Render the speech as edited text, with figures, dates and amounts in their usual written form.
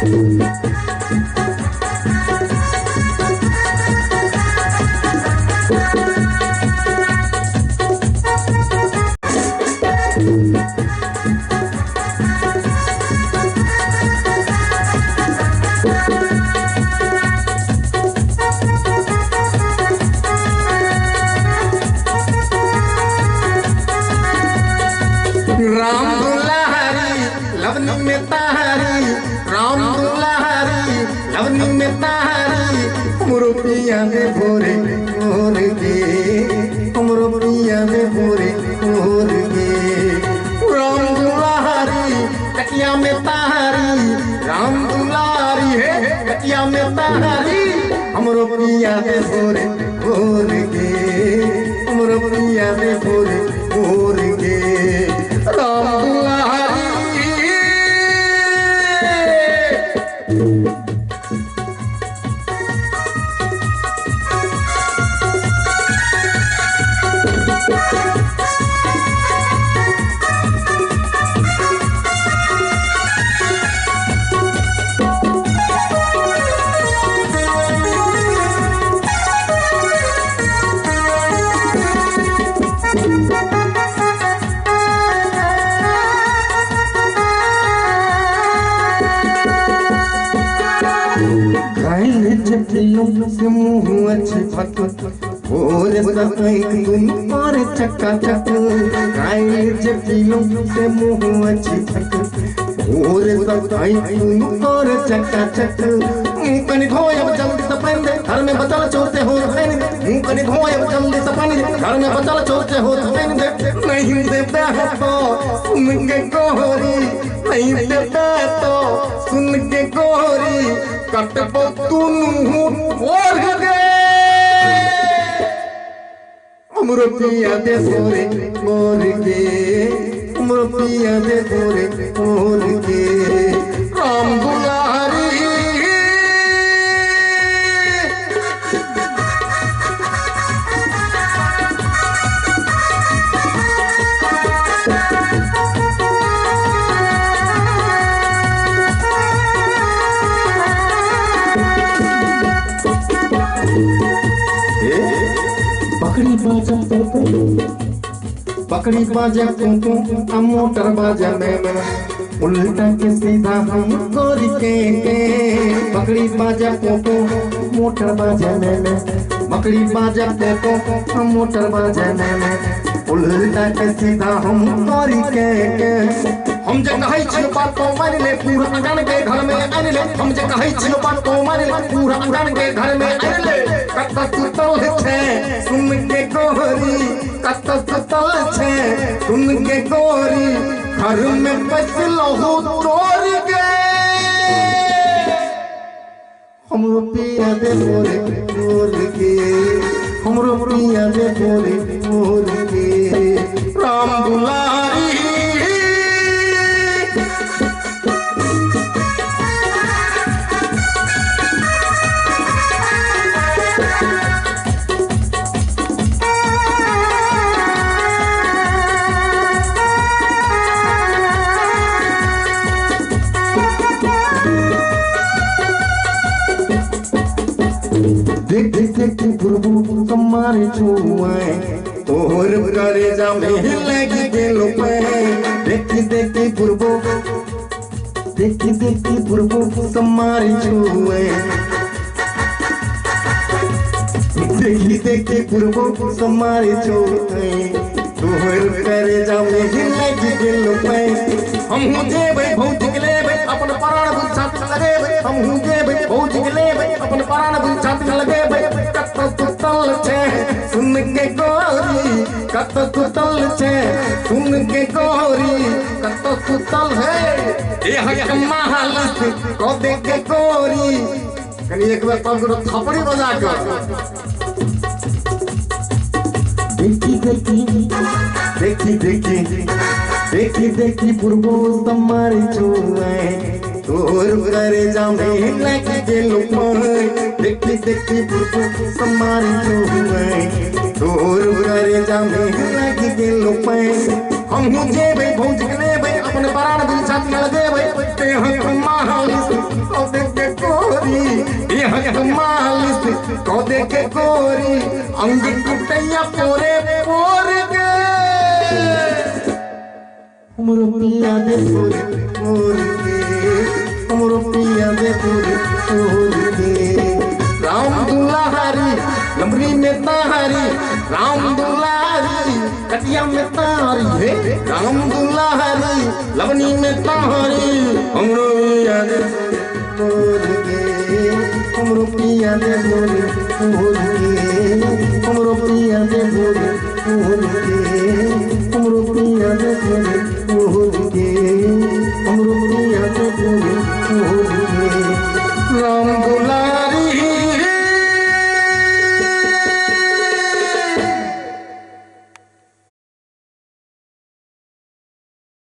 राम दुलारी लवनी में तारी, राम दुलारी लवनी में तारी, हमरो पिया दे भोरे भोर गे, हमरो पिया दे भोरे भोर गे। राम दुलारी कटिया में तारी, राम दुलारी है कटिया में तारी, हमरो पिया दे भोरे भोर गे, हमरो पिया दे भोरे भोर गे। राम दुलारी से मुँह अच्छी फट भोरे सकाई तुम और चक्का चक, गाय जकीलों से मुँह अच्छी फट भोरे सकाई तुम और चक्का चक। कनी धोए अब जल्दी से पहन दे, घर में बचल चोरते हो पहन दे, कनी धोए अब जल्दी से पहन दे, घर में बचल चोरते हो पहन दे। नहीं देता है तो सुन के गोरी, नहीं देता है तो सुन के गोरी, कटबो तुनु और गे। हमरो पिया दे भोरे भोर गे, हमरो पिया दे भोरे भोर गे। राम दुलारी पकड़ी बाजा कुंकू हम मोटर बाजा में उल्टा के सीधा हम गोरी के पकड़ी बाजा कुंकू मोटर बाजा में, पकड़ी बाजा कुंकू हम मोटर बाजा में उल्टा के सीधा हम गोरी के। हम जे कहै छियो बात को मान ले, पूरा अंगन के घर में आन ले, हम जे कहै छियो बात को मान ले, पूरा अंगन के घर में आन ले। कत सुतल छे सुन के गोरी, कत सुतल छे सुन के गोरी, घर में बचलो हो तोर गे। हमरो पिया दे भोरे भोर गे, हमरो पिया दे भोरे भोर गे। राम दुलारी देख देख प्रभु तुम्हारे छुआए तोहर करे जा में लगी गेलो पे। देख देख प्रभु, देख देख प्रभु तुम्हारे छुआए, देख देख प्रभु तुम्हारे छुआए तोहर करे जा में लगी गेलो पे। हम जेबै भौज के लेबै अपन प्राण बुझात लगेबै, हम जेबै भौज के लेबै अपन प्राण बुझात लगेबै। कत सुतल छे सुन के गोरी, कत सुतल छे सुन के गोरी, कत सुतल है यह कमाल को दे के गोरी। कनी एक बार पांच गो थपड़ी बजा के देखी देखी देखी देखी देखी देखी पूर्वो तुम्हारे छुआए तोर करे जा में लगी गेलो पे। देखी देखी पूर्वो तुम्हारे छुआए तोर करे जा में लगी गेलो पे। हम जेबै भौज के लेबै अपन प्राण बुझात लगेबै, ते हम मालिस को देखे कोरी अंग टूटैया पोरे पोर के हमरो पिया दे पोरे पोर के हमरो पिया दे पोरे पोर के राम दुलारी लमरी में तारी राम दुलारी कटिया में तारी हे राम दुलारी लवनी में तारी हमरो पिया दे पोर के हमरो पिया दे पोरे पोर के हमरो पिया दे पोरे पोर के हमरो पिया दे पोरे पोर के हमरो